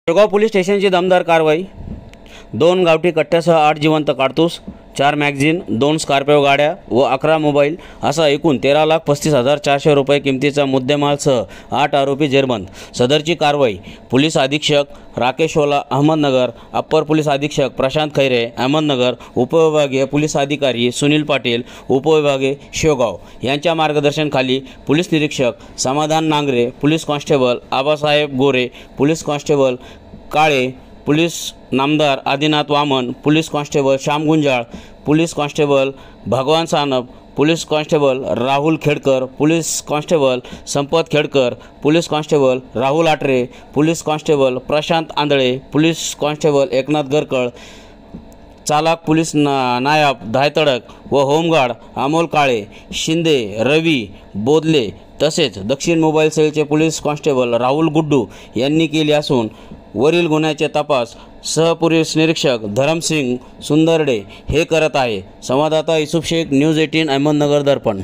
Shegaon police स्टेशनची दमदार कारवाई। 2 गावठी कट्ट्यासह 8 जिवंत कारतूस, 4 मॅगझिन, 2 स्कॉर्पिओ गाड्या व 11 मोबाईल असा एकूण 13,35,400 रुपये किमतीचा मुद्देमालसह 8 आरोपी जेरबंद। सदरची कारवाई पोलीस अधीक्षक राकेश ओला अहमदनगर, अप्पर पोलीस अधीक्षक प्रशांत खैरे अहमदनगर, उपविभागीय पोलीस अधिकारी सुनील पाटील उपविभागीय शेगाव यांच्या मार्गदर्शनाखाली पोलीस निरीक्षक Samadhan Nangare, police constable Abasaheb Gore, police constable Kale, police नामदार Adinath Waman, police constable Shyam Gunjal, police constable Bhagwan Sanap, police constable Rahul Khedkar, police constable Sampat Khedkar, police constable Rahul Atre, police constable Prashant Andhale, police constable Eknath Garkal, चालक पोलीस नायब धायतडक व होमगार्ड अमोल काळे, शिंदे रवी बोदले तसेच दक्षिण मोबाईल सेलचे पोलीस कॉन्स्टेबल राहुल गुड्डू यांनी केले असून वरील गुन्ह्याचे तपास सहपोलीस निरीक्षक धरमसिंग सुंदरडे हे करत आहे। संवाददाता युसुफ शेख, न्यूज 18 अहमदनगर दर्पण।